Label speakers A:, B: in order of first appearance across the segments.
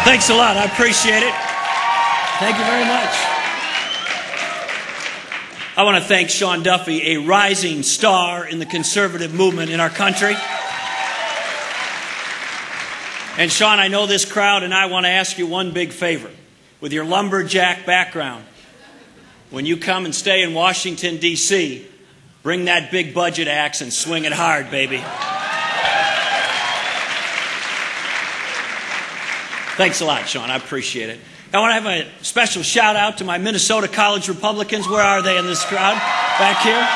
A: Thanks a lot. I appreciate it. Thank you very much. I want to thank Sean Duffy, a rising star in the conservative movement in our country. And Sean, I know this crowd, and I want to ask you one big favor. With your lumberjack background, when you come and stay in Washington, D.C., bring that big budget axe and swing it hard, baby. Thanks a lot, Sean. I appreciate it. I want to have a special shout out to my Minnesota College Republicans. Where are they in this crowd? Back here?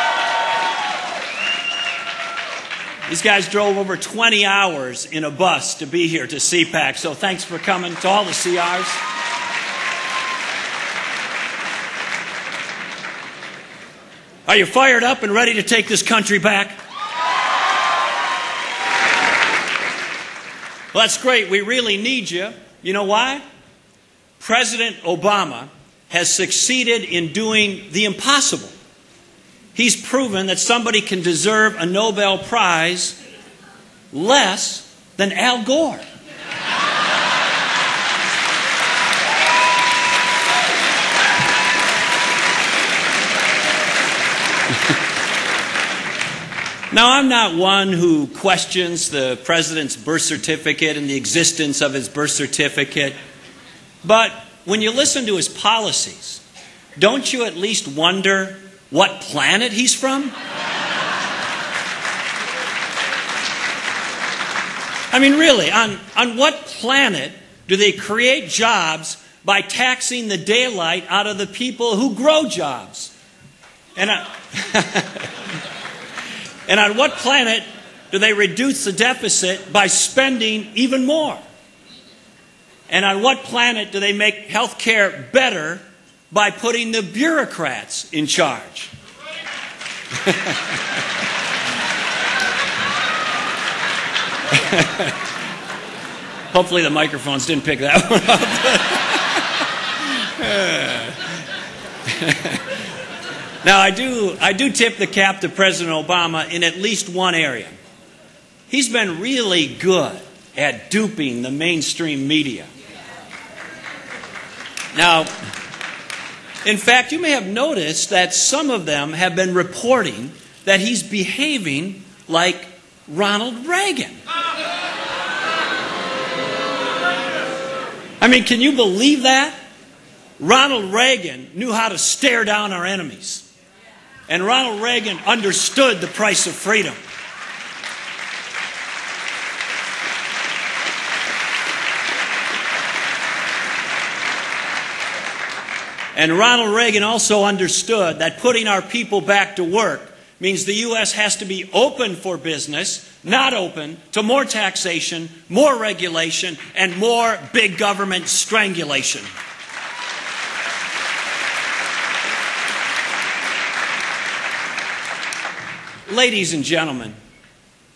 A: These guys drove over 20 hours in a bus to be here to CPAC, so thanks for coming to all the CRs. Are you fired up and ready to take this country back? Well, that's great. We really need you. You know why? President Obama has succeeded in doing the impossible. He's proven that somebody can deserve a Nobel Prize less than Al Gore. Now, I'm not one who questions the president's birth certificate and the existence of his birth certificate, but when you listen to his policies, don't you at least wonder what planet he's from? I mean, really, on what planet do they create jobs by taxing the daylight out of the people who grow jobs? And and on what planet do they reduce the deficit by spending even more? And on what planet do they make health care better by putting the bureaucrats in charge? Hopefully the microphones didn't pick that one up. Now, I do tip the cap to President Obama in at least one area. He's been really good at duping the mainstream media. Now, in fact, you may have noticed that some of them have been reporting that he's behaving like Ronald Reagan. I mean, can you believe that? Ronald Reagan knew how to stare down our enemies. And Ronald Reagan understood the price of freedom. And Ronald Reagan also understood that putting our people back to work means the U.S. has to be open for business, not open to more taxation, more regulation, and more big government strangulation. Ladies and gentlemen,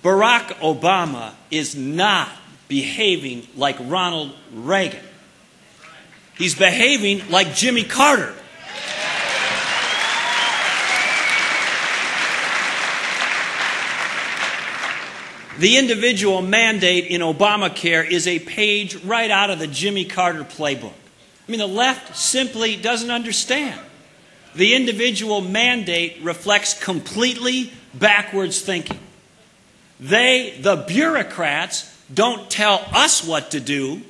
A: Barack Obama is not behaving like Ronald Reagan. He's behaving like Jimmy Carter. The individual mandate in Obamacare is a page right out of the Jimmy Carter playbook. I mean, the left simply doesn't understand. The individual mandate reflects completely backwards thinking. They, the bureaucrats, don't tell us what to do.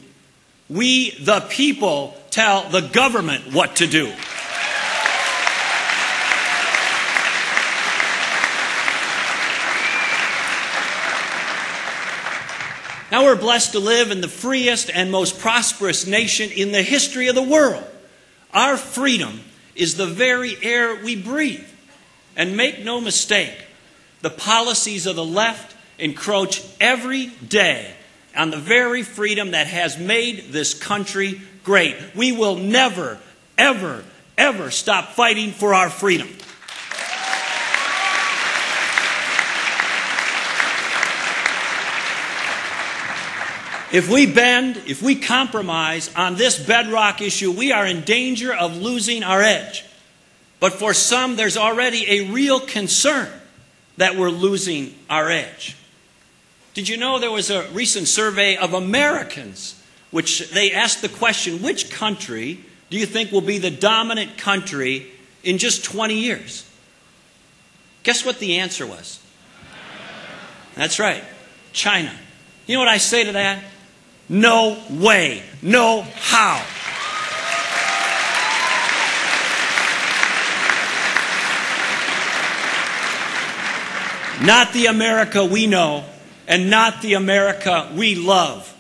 A: We, the people, tell the government what to do. Now, we're blessed to live in the freest and most prosperous nation in the history of the world. Our freedom is the very air we breathe. And make no mistake, the policies of the left encroach every day on the very freedom that has made this country great. We will never, ever, ever stop fighting for our freedom. If we bend, if we compromise on this bedrock issue, we are in danger of losing our edge. But for some, there's already a real concern that we're losing our edge. Did you know there was a recent survey of Americans which they asked the question, which country do you think will be the dominant country in just 20 years? Guess what the answer was? That's right, China. You know what I say to that? No way, no how. Not the America we know, and not the America we love.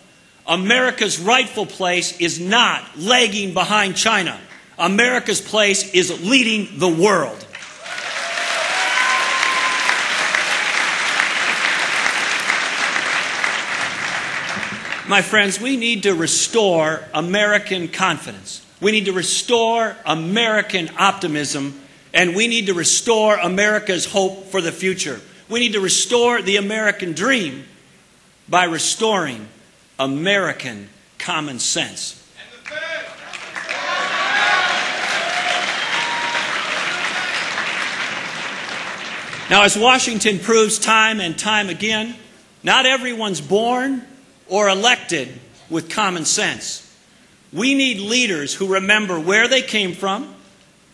A: America's rightful place is not lagging behind China. America's place is leading the world. My friends, we need to restore American confidence. We need to restore American optimism, and we need to restore America's hope for the future. We need to restore the American dream by restoring American common sense. Now, as Washington proves time and time again, not everyone's born or elected with common sense. We need leaders who remember where they came from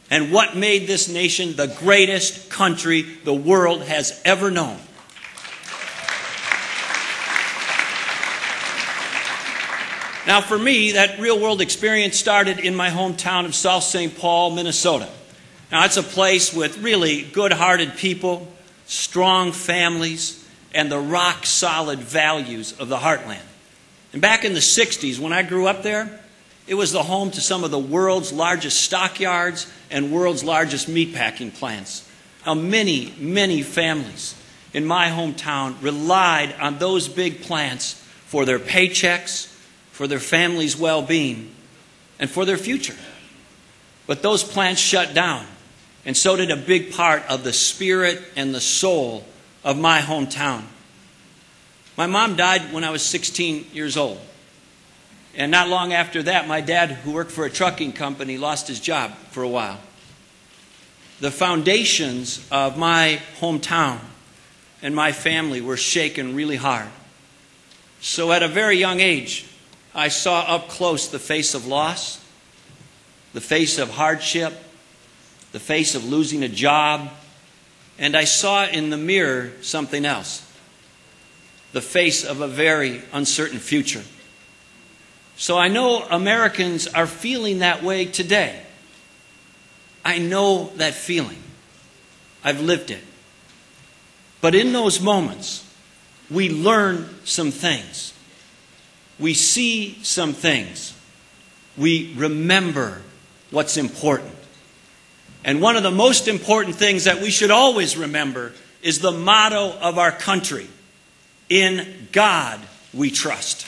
A: and what made this nation the greatest country the world has ever known. Now, for me, that real-world experience started in my hometown of South St. Paul, Minnesota. Now, it's a place with really good-hearted people, strong families, and the rock-solid values of the heartland. And back in the 60s, when I grew up there, it was the home to some of the world's largest stockyards and world's largest meatpacking plants. Now, many, many families in my hometown relied on those big plants for their paychecks, for their family's well-being, and for their future. But those plants shut down, and so did a big part of the spirit and the soul of my hometown. My mom died when I was 16 years old. And not long after that, my dad, who worked for a trucking company, lost his job for a while. The foundations of my hometown and my family were shaken really hard. So at a very young age, I saw up close the face of loss, the face of hardship, the face of losing a job, and I saw in the mirror something else, the face of a very uncertain future. So I know Americans are feeling that way today. I know that feeling. I've lived it. But in those moments, we learn some things. We see some things. We remember what's important. And one of the most important things that we should always remember is the motto of our country: in God we trust.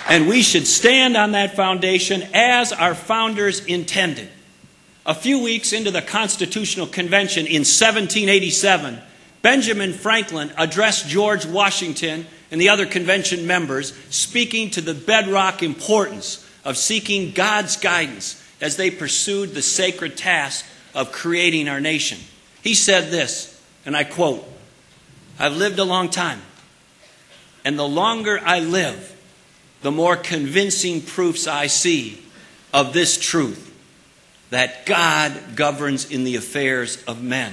A: And we should stand on that foundation as our founders intended. A few weeks into the Constitutional Convention in 1787, Benjamin Franklin addressed George Washington and the other convention members, speaking to the bedrock importance of seeking God's guidance as they pursued the sacred task of creating our nation. He said this, and I quote, "I've lived a long time, and the longer I live, the more convincing proofs I see of this truth, that God governs in the affairs of men."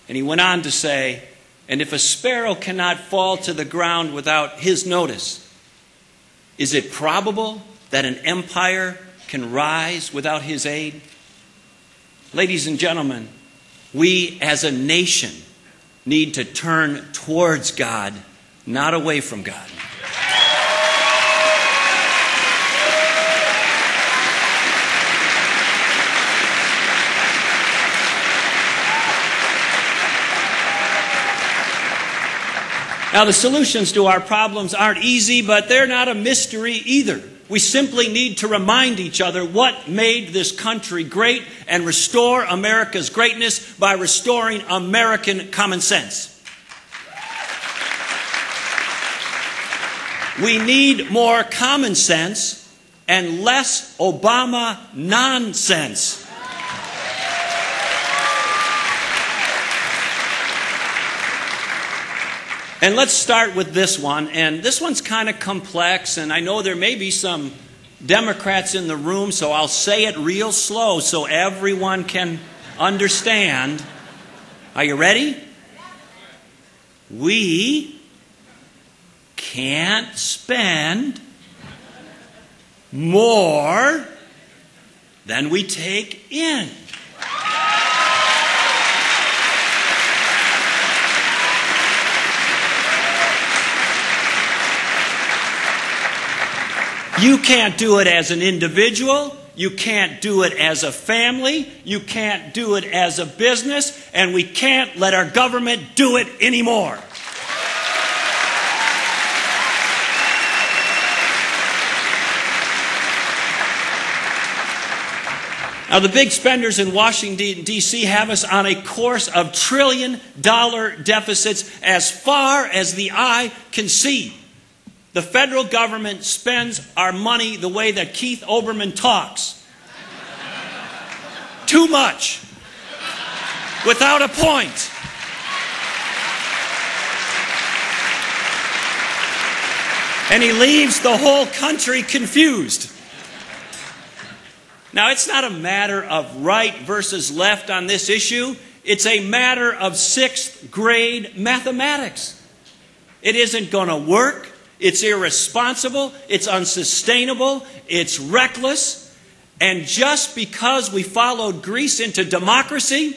A: And he went on to say, "And if a sparrow cannot fall to the ground without his notice, is it probable that an empire can rise without his aid?" Ladies and gentlemen, we as a nation need to turn towards God, not away from God. Now, the solutions to our problems aren't easy, but they're not a mystery either. We simply need to remind each other what made this country great and restore America's greatness by restoring American common sense. We need more common sense and less Obama nonsense. And let's start with this one. And this one's kind of complex, and I know there may be some Democrats in the room, so I'll say it real slow so everyone can understand. Are you ready? We can't spend more than we take in. You can't do it as an individual, you can't do it as a family, you can't do it as a business, and we can't let our government do it anymore. Now, the big spenders in Washington, D.C. have us on a course of trillion-dollar deficits as far as the eye can see. The federal government spends our money the way that Keith Olbermann talks. Too much. Without a point. And he leaves the whole country confused. Now, it's not a matter of right versus left on this issue. It's a matter of 6th grade mathematics. It isn't going to work. It's irresponsible, it's unsustainable, it's reckless, and just because we followed Greece into democracy